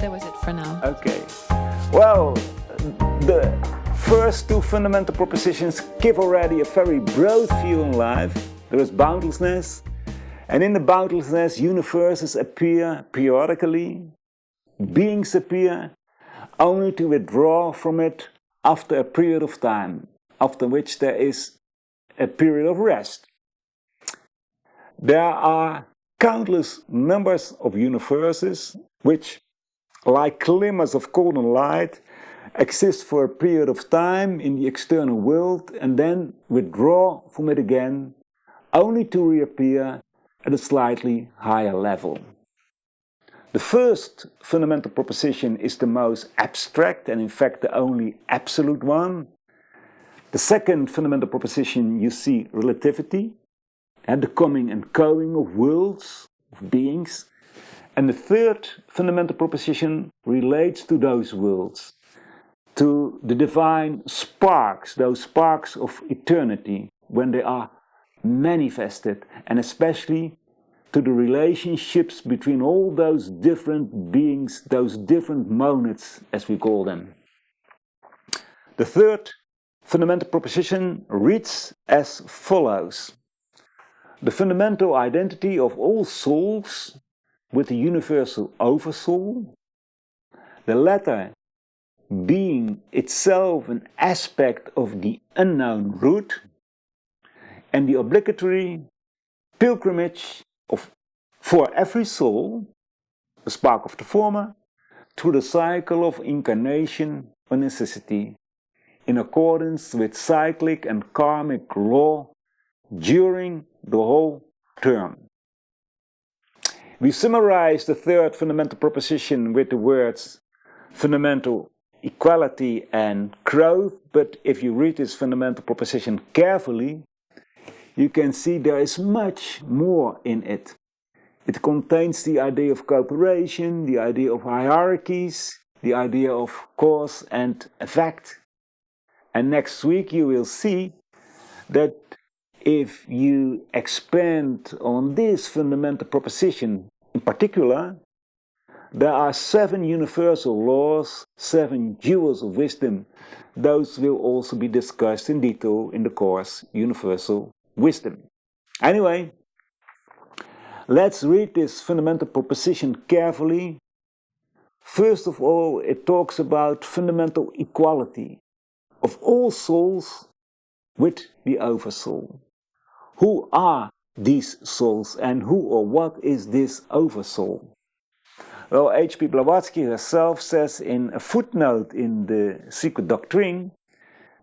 that was it for now. Okay. Well, the first two fundamental propositions give already a very broad view on life. There is boundlessness, and in the boundlessness, universes appear periodically. Beings appear only to withdraw from it after a period of time, after which there is a period of rest. There are countless numbers of universes which, like glimmers of golden light, exist for a period of time in the external world and then withdraw from it again, only to reappear at a slightly higher level. The first fundamental proposition is the most abstract and in fact the only absolute one. The second fundamental proposition, you see relativity and the coming and going of worlds, of beings. And the third fundamental proposition relates to those worlds, to the divine sparks, those sparks of eternity, when they are manifested, and especially to the relationships between all those different beings, those different monads, as we call them. The third fundamental proposition reads as follows. The fundamental identity of all souls with the universal oversoul, the latter being itself an aspect of the unknown root, and the obligatory pilgrimage for every soul, the spark of the former, through the cycle of incarnation or necessity, in accordance with cyclic and karmic law during the whole term. We summarize the third fundamental proposition with the words fundamental equality and growth, but if you read this fundamental proposition carefully, you can see there is much more in it. It contains the idea of cooperation, the idea of hierarchies, the idea of cause and effect. And next week you will see that if you expand on this fundamental proposition in particular, there are 7 universal laws, 7 jewels of wisdom. Those will also be discussed in detail in the course Universal Wisdom. Anyway, let's read this fundamental proposition carefully. First of all, it talks about fundamental equality of all souls with the oversoul. Who are these souls and who or what is this oversoul? Well, H.P. Blavatsky herself says in a footnote in the Secret Doctrine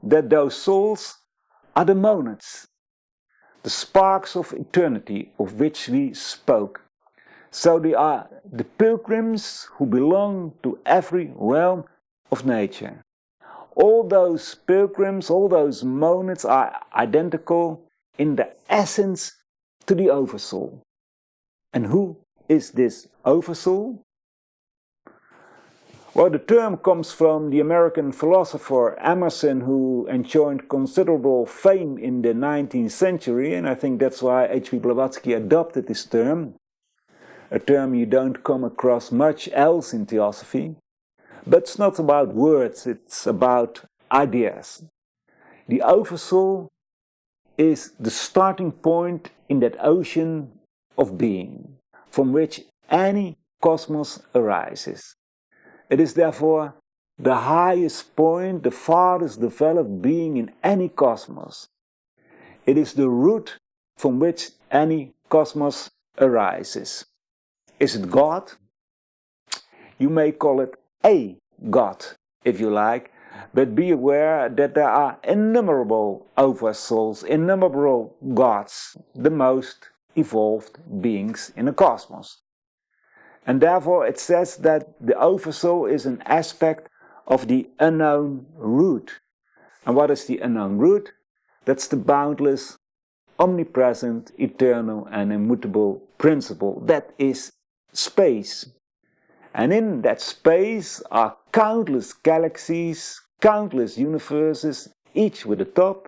that those souls are the monads, the sparks of eternity of which we spoke. So they are the pilgrims who belong to every realm of nature. All those pilgrims, all those monads are identical in their essence to the oversoul. And who is this oversoul? Well, the term comes from the American philosopher Emerson, who enjoyed considerable fame in the 19th century, and I think that's why H.P. Blavatsky adopted this term, a term you don't come across much else in Theosophy. But it's not about words, it's about ideas. The oversoul is the starting point in that ocean of being, from which any cosmos arises. It is therefore the highest point, the farthest developed being in any cosmos. It is the root from which any cosmos arises. Is it God? You may call it a God, if you like, but be aware that there are innumerable oversouls, innumerable gods, the most evolved beings in the cosmos. And therefore it says that the oversoul is an aspect of the unknown root. And what is the unknown root? That's the boundless, omnipresent, eternal and immutable principle. That is space. And in that space are countless galaxies, countless universes, each with a top,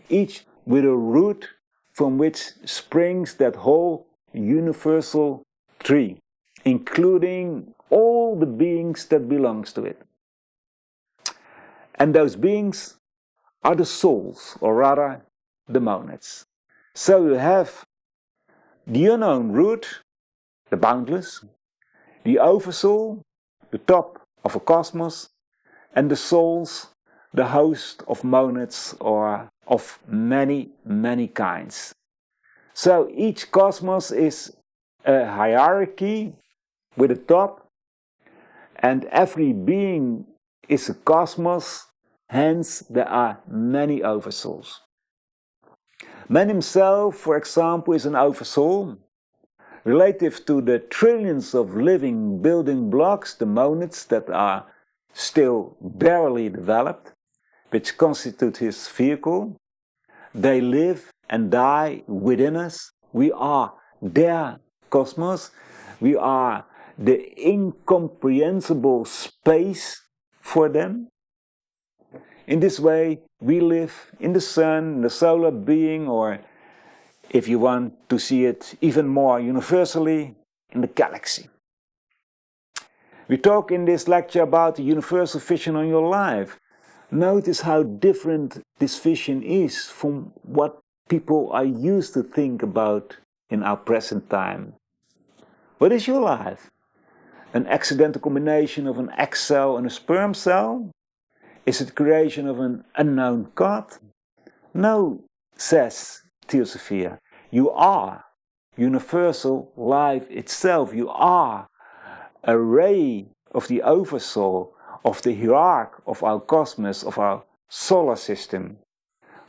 each with a root from which springs that whole universal tree. including all the beings that belongs to it. And those beings are the souls, or rather, the monads. So you have the unknown root, the boundless, the oversoul, the top of a cosmos, and the souls, the host of monads or of many, many kinds. So each cosmos is a hierarchy with a top, and every being is a cosmos, hence there are many oversouls. Man himself, for example, is an oversoul. Relative to the trillions of living building blocks, the monads that are still barely developed, which constitute his vehicle, they live and die within us. We are their cosmos. We are the incomprehensible space for them. In this way, we live in the sun, the solar being, or if you want to see it even more universally, in the galaxy. We talk in this lecture about the universal vision on your life. Notice how different this vision is from what people are used to think about in our present time. What is your life? An accidental combination of an egg cell and a sperm cell? Is it creation of an unknown God? No, says Theosophy. You are universal life itself. You are a ray of the oversoul, of the hierarch of our cosmos, of our solar system.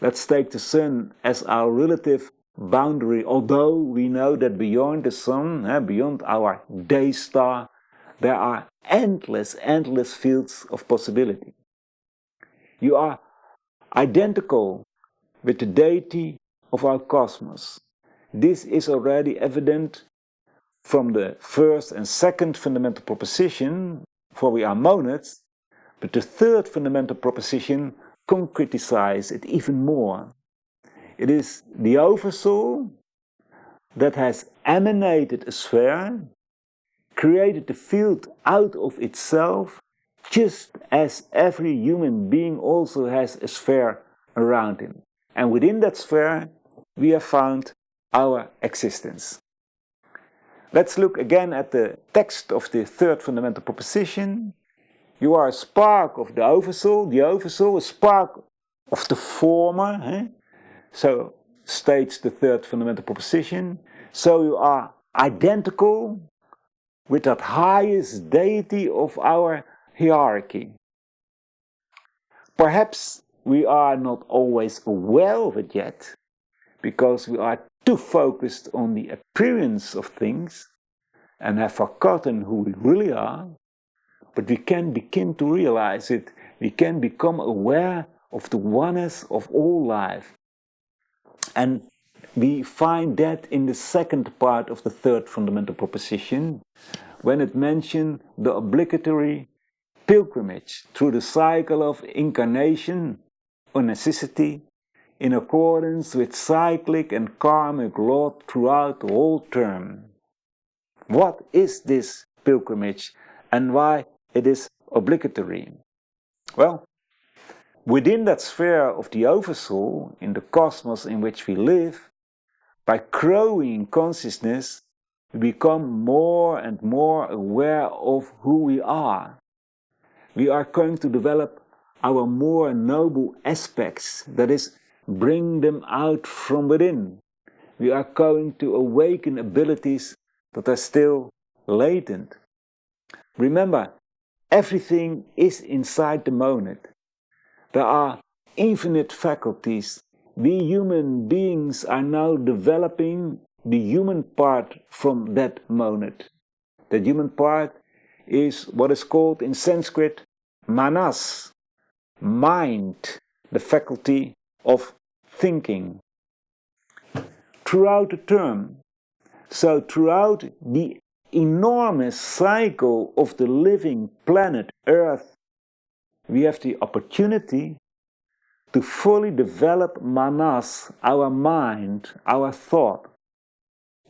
Let's take the sun as our relative boundary, although we know that beyond the sun, beyond our day star, there are endless fields of possibility. You are identical with the deity of our cosmos. This is already evident from the first and second fundamental proposition, for we are monads, but the third fundamental proposition concretizes it even more. It is the oversoul that has emanated a sphere, created the field out of itself, just as every human being also has a sphere around him. And within that sphere, we have found our existence. Let's look again at the text of the third fundamental proposition. You are a spark of the oversoul, a spark of the former. So states the third fundamental proposition. So you are identical with that highest deity of our hierarchy. Perhaps we are not always aware of it yet, because we are too focused on the appearance of things and have forgotten who we really are. But we can begin to realize it. We can become aware of the oneness of all life. And we find that in the second part of the third fundamental proposition, when it mentions the obligatory pilgrimage through the cycle of incarnation or necessity, in accordance with cyclic and karmic law throughout the whole term. What is this pilgrimage and why it is obligatory? Well, within that sphere of the oversoul, in the cosmos in which we live, by growing in consciousness, we become more and more aware of who we are. We are going to develop our more noble aspects, that is, bring them out from within. We are going to awaken abilities that are still latent. Remember, everything is inside the monad. There are infinite faculties. We human beings are now developing the human part from that monad. That human part is what is called in Sanskrit manas, mind, the faculty of thinking. Throughout the term, so throughout the enormous cycle of the living planet Earth, we have the opportunity to fully develop manas, our mind, our thought.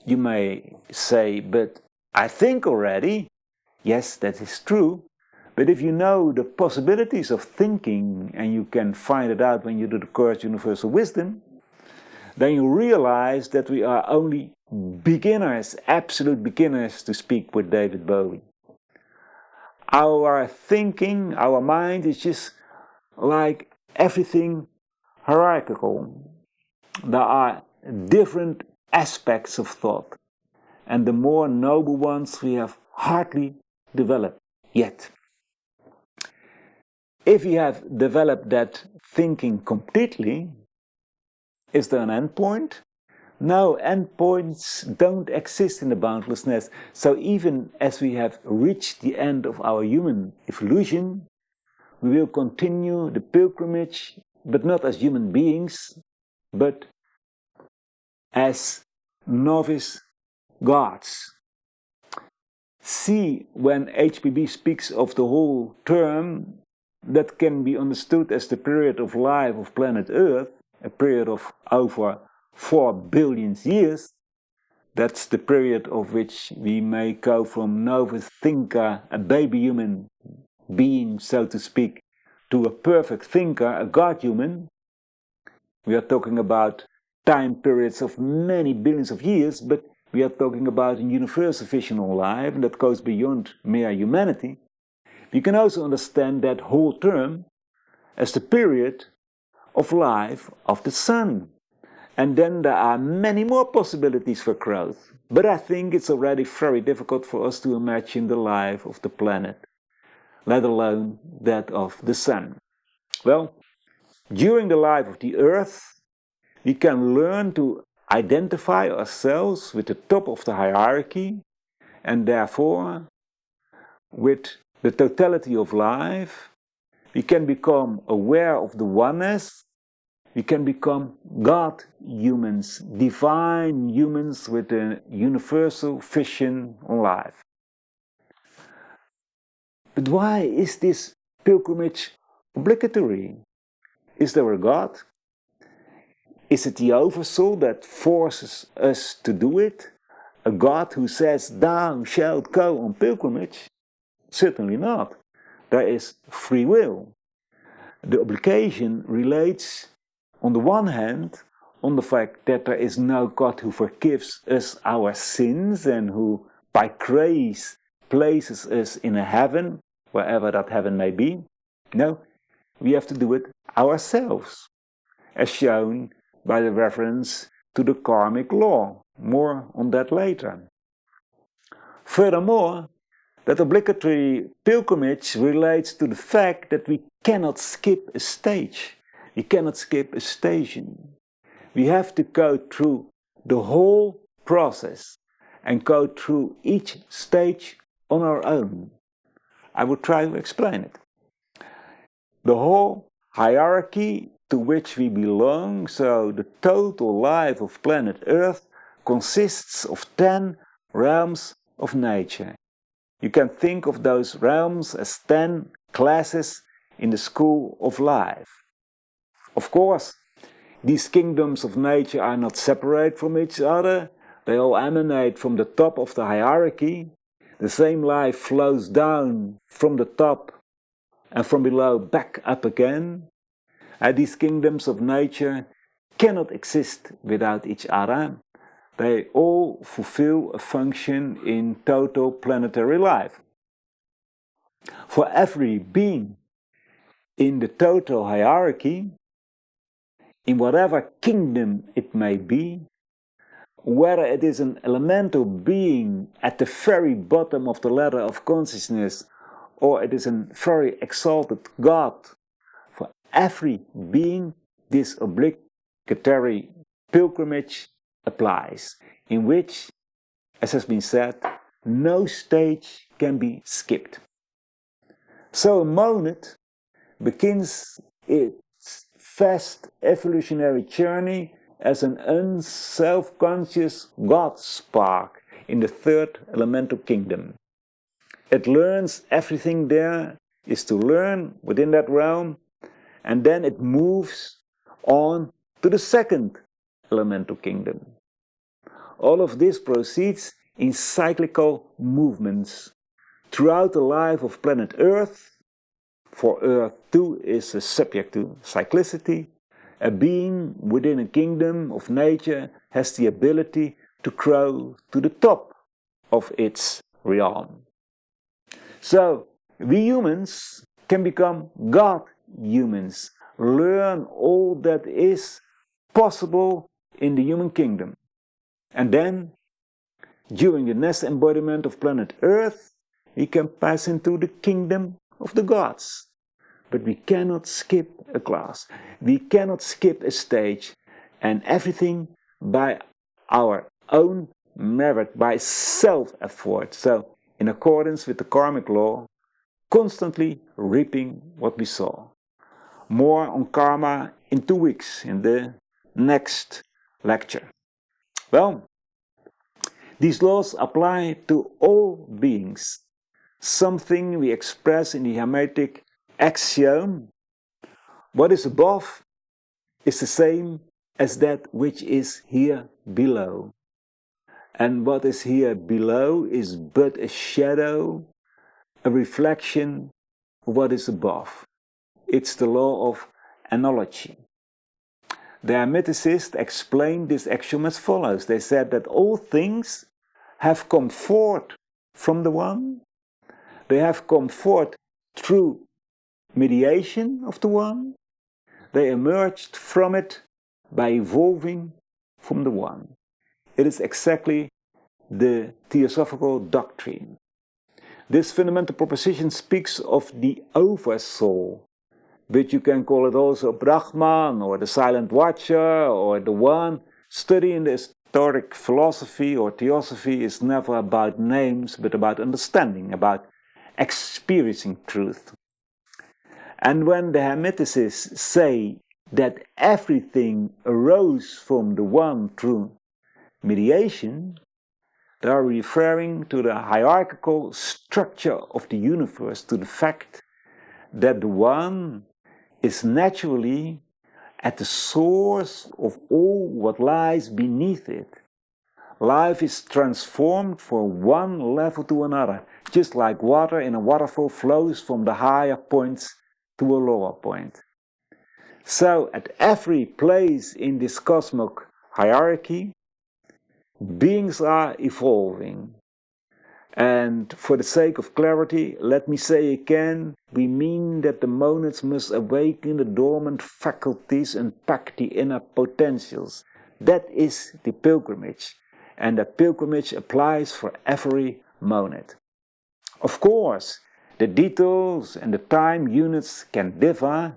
You may say, but I think already. Yes, that is true. But if you know the possibilities of thinking, and you can find it out when you do the course Universal Wisdom, then you realize that we are only beginners, absolute beginners, to speak with David Bowie. Our thinking, our mind is just like everything hierarchical. There are different aspects of thought, and the more noble ones we have hardly developed yet. If we have developed that thinking completely, is there an endpoint? No, endpoints don't exist in the boundlessness. So even as we have reached the end of our human evolution, we will continue the pilgrimage, but not as human beings, but as novice gods. See, when HPB speaks of the whole term, that can be understood as the period of life of planet Earth, a period of over 4 billion years. That's the period of which we may go from novice thinker, a baby human being, so to speak, to a perfect thinker, a God human. We are talking about time periods of many billions of years, but we are talking about a universal visional life that goes beyond mere humanity. We can also understand that whole term as the period of life of the sun. And then there are many more possibilities for growth. But I think it's already very difficult for us to imagine the life of the planet, let alone that of the sun. Well, during the life of the earth, we can learn to identify ourselves with the top of the hierarchy, and therefore, with the totality of life, we can become aware of the oneness. We can become God humans, divine humans with a universal vision on life. But why is this pilgrimage obligatory? Is there a God? Is it the oversoul that forces us to do it? A God who says, "Thou shalt go on pilgrimage"? Certainly not. There is free will. The obligation relates, on the one hand, on the fact that there is no God who forgives us our sins and who, by grace, places us in a heaven, wherever that heaven may be. No, we have to do it ourselves, as shown by the reference to the karmic law. More on that later. Furthermore, that obligatory pilgrimage relates to the fact that we cannot skip a stage. We cannot skip a station. We have to go through the whole process and go through each stage on our own. I will try to explain it. The whole hierarchy to which we belong, so the total life of planet Earth, consists of 10 realms of nature. You can think of those realms as 10 classes in the school of life. Of course, these kingdoms of nature are not separate from each other. They all emanate from the top of the hierarchy. The same life flows down from the top and from below back up again. And these kingdoms of nature cannot exist without each other. They all fulfill a function in total planetary life. For every being in the total hierarchy, in whatever kingdom it may be, whether it is an elemental being at the very bottom of the ladder of consciousness, or it is a very exalted God, for every being this obligatory pilgrimage applies, in which, as has been said, no stage can be skipped. So a monad begins its vast evolutionary journey as an unselfconscious God spark in the third elemental kingdom. It learns everything there is to learn within that realm, and then it moves on to the second elemental kingdom. All of this proceeds in cyclical movements throughout the life of planet Earth. For Earth too is subject to cyclicity. A being within a kingdom of nature has the ability to grow to the top of its realm. So, we humans can become God humans, learn all that is possible in the human kingdom. And then, during the next embodiment of planet Earth, we can pass into the kingdom of the gods. But we cannot skip a class. We cannot skip a stage. And everything by our own merit, by self-effort. So, in accordance with the karmic law, constantly reaping what we sow. More on karma in 2 weeks, in the next lecture. Well, these laws apply to all beings. Something we express in the Hermetic axiom: what is above is the same as that which is here below. And what is here below is but a shadow, a reflection of what is above. It's the law of analogy. The Hermeticists explained this axiom as follows. They said that all things have come forth from the One. They have come forth through mediation of the One. They emerged from it by evolving from the One. It is exactly the Theosophical doctrine. This fundamental proposition speaks of the oversoul, but you can call it also Brahman, or the silent watcher, or the One. Study in the historic philosophy or theosophy is never about names, but about understanding, about experiencing truth. And when the Hermeticists say that everything arose from the One through mediation, they are referring to the hierarchical structure of the universe, to the fact that the One is naturally at the source of all what lies beneath it. Life is transformed from one level to another, just like water in a waterfall flows from the higher points to a lower point. So, at every place in this cosmic hierarchy, beings are evolving. And for the sake of clarity, let me say again, we mean that the monads must awaken the dormant faculties and pack the inner potentials. That is the pilgrimage. And the pilgrimage applies for every monad. Of course, the details and the time units can differ,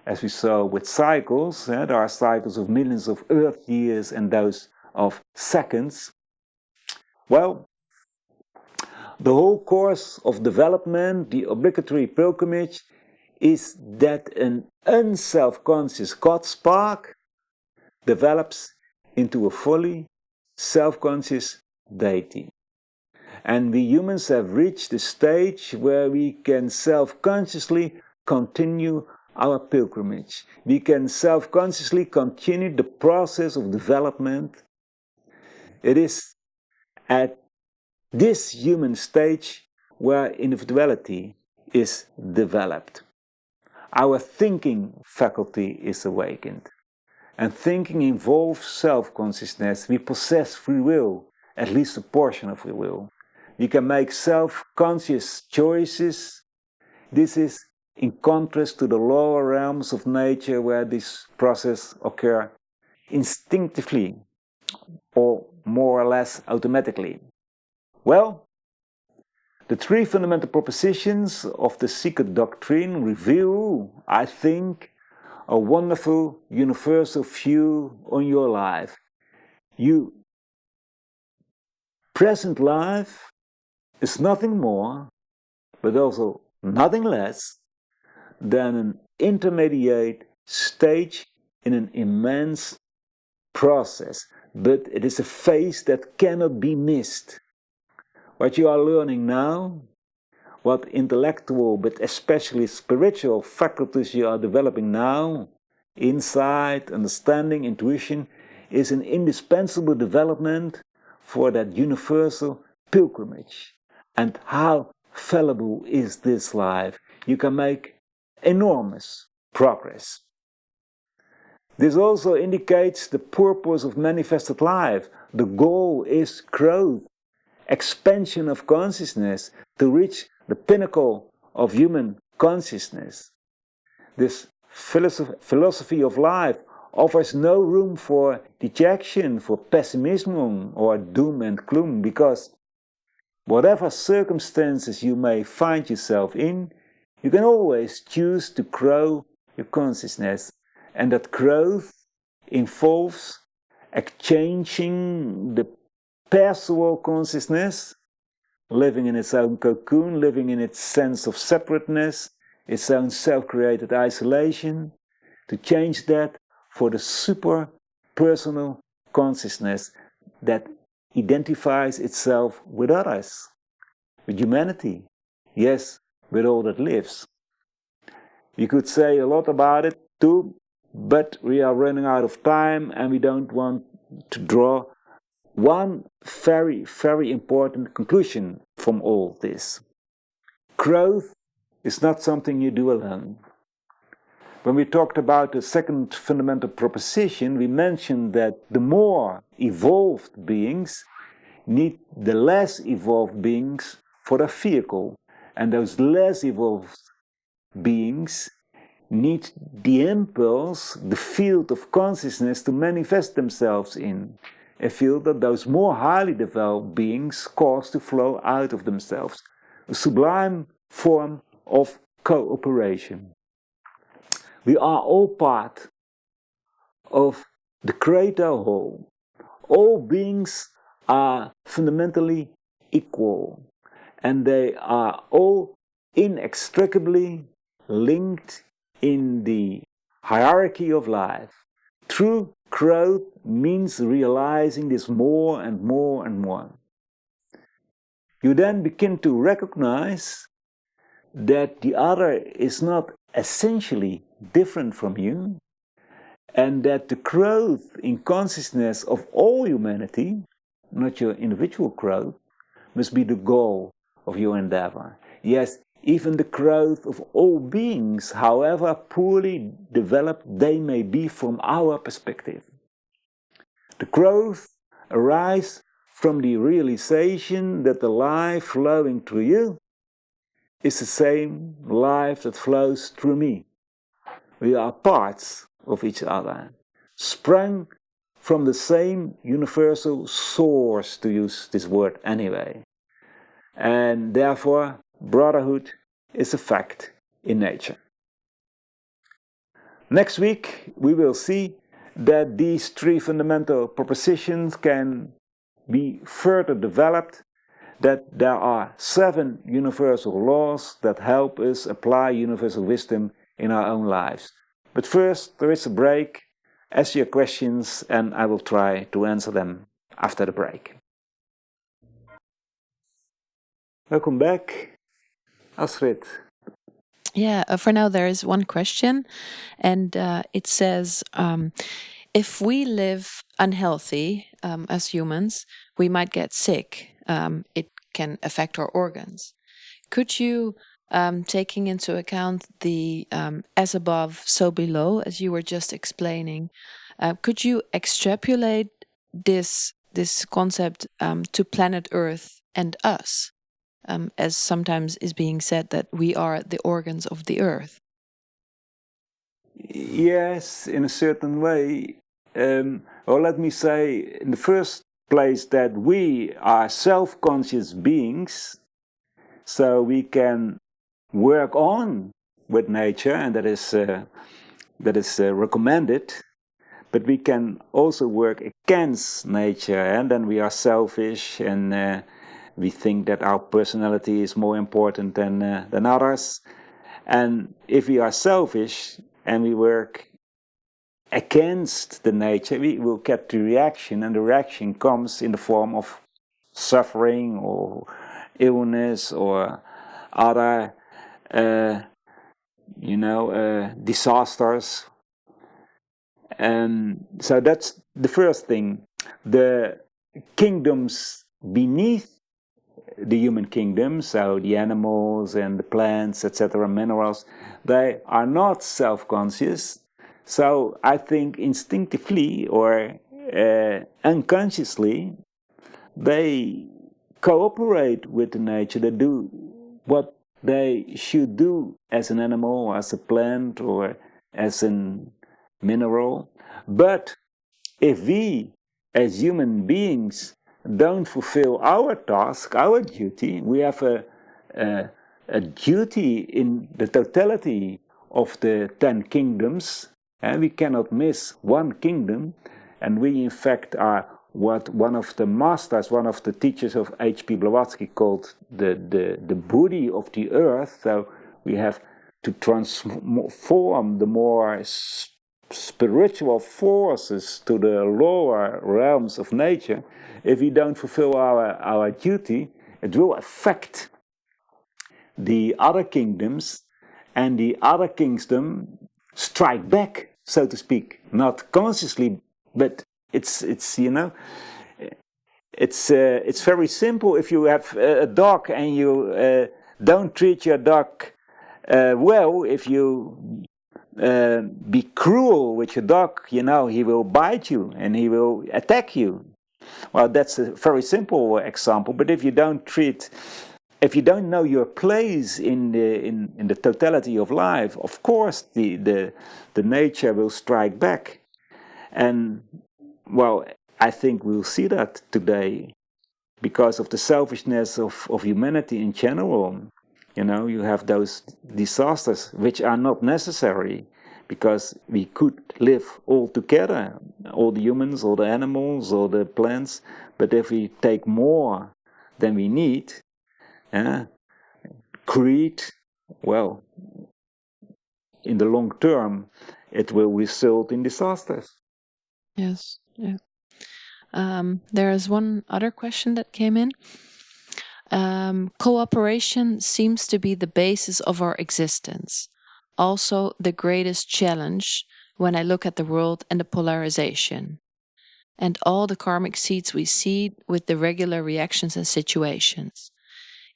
as we saw with cycles. There are cycles of millions of Earth years and those of seconds. Well, the whole course of development, the obligatory pilgrimage, is that an unselfconscious God spark develops into a fully self-conscious deity. And we humans have reached the stage where we can self-consciously continue our pilgrimage. We can self-consciously continue the process of development. It is at this human stage where individuality is developed. Our thinking faculty is awakened. And thinking involves self-consciousness. We possess free will, at least a portion of free will. We can make self-conscious choices. This is in contrast to the lower realms of nature where this process occurs instinctively or more or less automatically. Well, the three fundamental propositions of the secret doctrine reveal, I think, a wonderful universal view on your life. Your present life is nothing more, but also nothing less, than an intermediate stage in an immense process. But it is a phase that cannot be missed. What you are learning now, what intellectual but especially spiritual faculties you are developing now, insight, understanding, intuition, is an indispensable development for that universal pilgrimage. And how fallible is this life? You can make enormous progress. This also indicates the purpose of manifested life. The goal is growth, expansion of consciousness to reach the pinnacle of human consciousness. This philosophy of life offers no room for dejection, for pessimism or doom and gloom, because whatever circumstances you may find yourself in, you can always choose to grow your consciousness. And that growth involves exchanging the personal consciousness, living in its own cocoon, living in its sense of separateness, its own self-created isolation, to change that for the super-personal consciousness that identifies itself with others, with humanity, yes, with all that lives. You could say a lot about it too, but we are running out of time and we don't want to draw one very, very important conclusion from all this. Growth is not something you do alone. When we talked about the second fundamental proposition, we mentioned that the more evolved beings need the less evolved beings for their vehicle, and those less evolved beings need the impulse, the field of consciousness to manifest themselves in, a field that those more highly developed beings cause to flow out of themselves, a sublime form of cooperation. We are all part of the greater whole. All beings are fundamentally equal, and they are all inextricably linked in the hierarchy of life. True growth means realizing this more and more and more. You then begin to recognize that the other is not essentially different from you, and that the growth in consciousness of all humanity, not your individual growth, must be the goal of your endeavor. Yes, even the growth of all beings, however poorly developed they may be from our perspective. The growth arises from the realization that the life flowing through you is the same life that flows through me. We are parts of each other, sprung from the same universal source, to use this word anyway. And therefore, brotherhood is a fact in nature. Next week, we will see that these three fundamental propositions can be further developed, that there are 7 universal laws that help us apply universal wisdom in our own lives. But first, there is a break. Ask your questions and I will try to answer them after the break. Welcome back, Astrid. Yeah, for now there is one question, and it says, if we live unhealthy as humans, we might get sick. It can affect our organs. Could you, taking into account the as above, so below, as you were just explaining, could you extrapolate this concept to planet Earth and us? As sometimes is being said that we are the organs of the earth. Yes, in a certain way. Or let me say, in the first place, that we are self-conscious beings, so we can work on with nature, and that is recommended. But we can also work against nature, and then we are selfish and we think that our personality is more important than others. And if we are selfish and we work against the nature, we will get the reaction, and the reaction comes in the form of suffering or illness or other, disasters. And so that's the first thing. The kingdoms beneath the human kingdom, so the animals and the plants, etc., minerals, they are not self-conscious. So I think instinctively or unconsciously, they cooperate with the nature. They do what they should do as an animal, as a plant, or as a mineral. But if we, as human beings, don't fulfill our task, our duty, we have a duty in the totality of the 10 kingdoms, and we cannot miss one kingdom. And we, in fact, are what one of the masters, one of the teachers of H.P. Blavatsky called the body of the earth. So we have to transform the more spiritual forces to the lower realms of nature. If we don't fulfill our duty, it will affect the other kingdoms, and the other kingdom strike back, so to speak, not consciously, but it's very simple. If you have a dog and you don't treat your dog well, if you be cruel with your dog, he will bite you and he will attack you. Well, that's a very simple example. But if you don't know your place in the totality of life, of course the nature will strike back. And well, I think we'll see that today because of the selfishness of humanity in general. You have those disasters which are not necessary because we could live all together, all the humans, all the animals, all the plants. But if we take more than we need, greed, well, in the long term, it will result in disasters. Yes, yeah. There is one other question that came in. Cooperation seems to be the basis of our existence. Also, the greatest challenge when I look at the world and the polarization, and all the karmic seeds we see with the regular reactions and situations.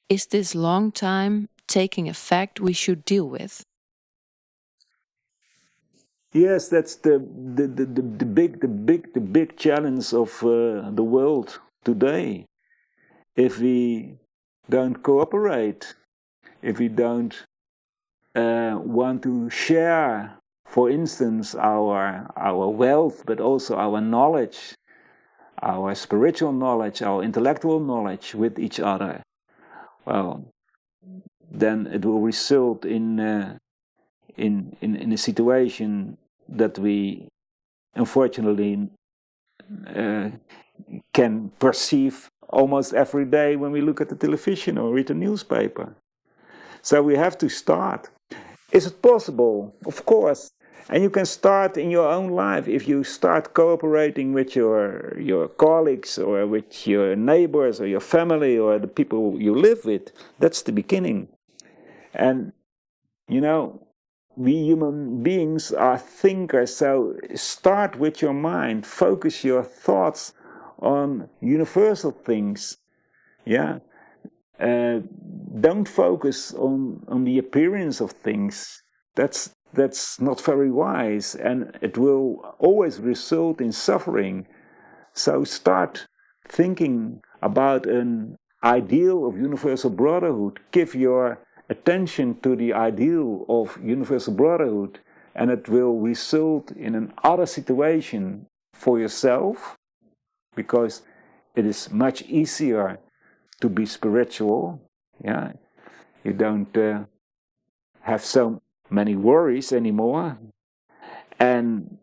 Is this long time taking effect we should deal with? Yes, that's the big challenge of the world today. If we don't cooperate, if we don't want to share, for instance, our wealth, but also our knowledge, our spiritual knowledge, our intellectual knowledge with each other, well, then it will result in a situation that we unfortunately can perceive almost every day when we look at the television or read the newspaper. So we have to start. Is it possible? Of course. And you can start in your own life if you start cooperating with your colleagues or with your neighbors or your family or the people you live with. That's the beginning. And, we human beings are thinkers, so start with your mind. Focus your thoughts on universal things. Yeah. Don't focus on the appearance of things. That's not very wise, and it will always result in suffering. So start thinking about an ideal of universal brotherhood. Give your attention to the ideal of universal brotherhood, and it will result in an other situation for yourself, because it is much easier to be spiritual. Yeah, you don't have so many worries anymore, and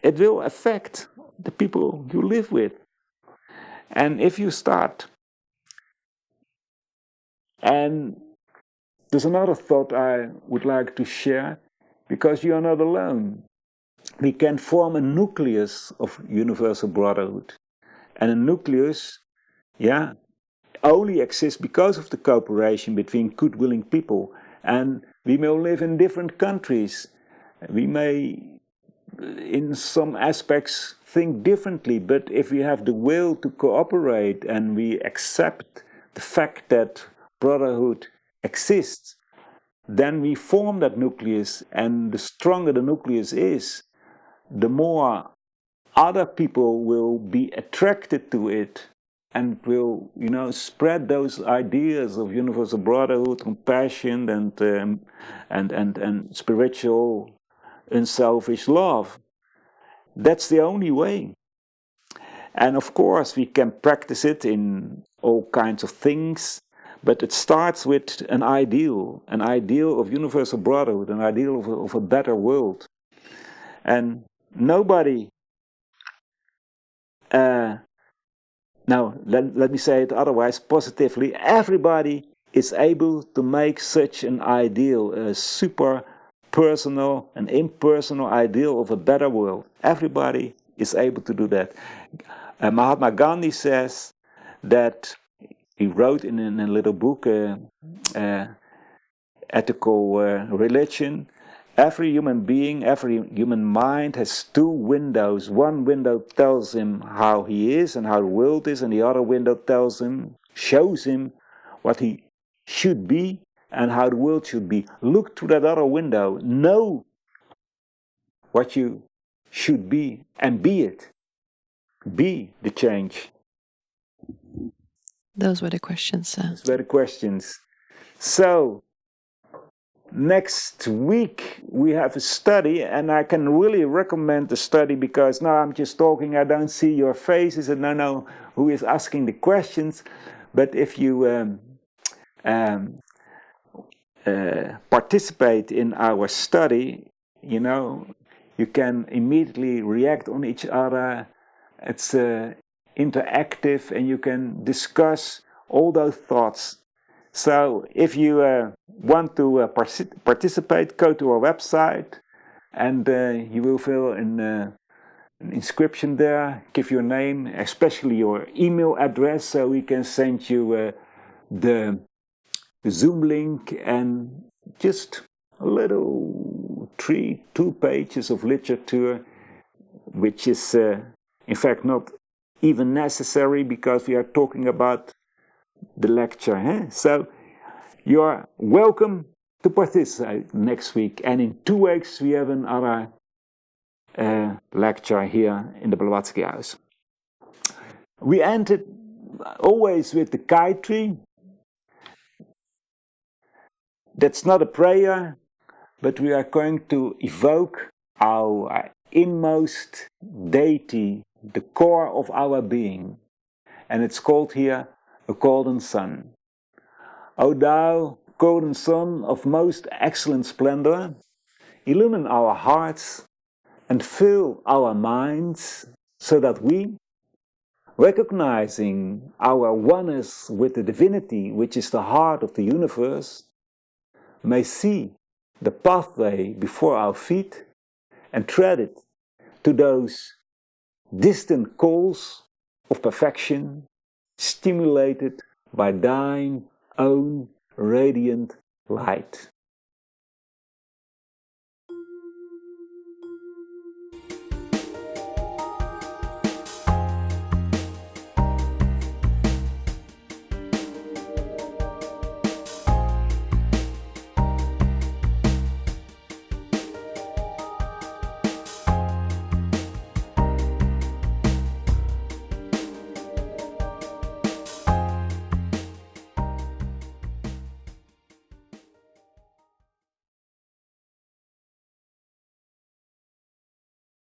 it will affect the people you live with. And if you start, and there's another thought I would like to share, because you are not alone. We can form a nucleus of universal brotherhood, and a nucleus, only exists because of the cooperation between good-willing people. And we may live in different countries. We may in some aspects think differently, but if we have the will to cooperate and we accept the fact that brotherhood exists, then we form that nucleus, and the stronger the nucleus is, the more other people will be attracted to it and will, spread those ideas of universal brotherhood, compassion, and spiritual, unselfish love. That's the only way. And of course, we can practice it in all kinds of things, but it starts with an ideal of universal brotherhood, an ideal of a better world. And nobody, now let me say it otherwise, positively, everybody is able to make such an ideal, a super personal and impersonal ideal of a better world. Everybody is able to do that. Mahatma Gandhi says that he wrote in a little book, Ethical Religion, every human being, every human mind has two windows. One window tells him how he is and how the world is, and the other window shows him what he should be and how the world should be. Look through that other window, know what you should be, and be it. Be the change. Those were the questions. Those were the questions. So, next week we have a study, and I can really recommend the study because now I'm just talking, I don't see your faces and I don't know who is asking the questions. But if you participate in our study, you can immediately react on each other. It's interactive, and you can discuss all those thoughts. So if you want to participate, go to our website, and you will fill in an inscription there, give your name, especially your email address, so we can send you the Zoom link and just a little 2 pages of literature, which is in fact not even necessary because we are talking about the lecture. So you are welcome to participate next week, and in 2 weeks we have another lecture here in the Blavatskyhouse. We ended always with the Gayatri. That's not a prayer, but we are going to evoke our inmost deity, the core of our being, and it's called here a golden sun. O thou golden sun of most excellent splendor, illumine our hearts and fill our minds so that we, recognizing our oneness with the divinity which is the heart of the universe, may see the pathway before our feet and tread it to those distant calls of perfection, stimulated by thine own radiant light.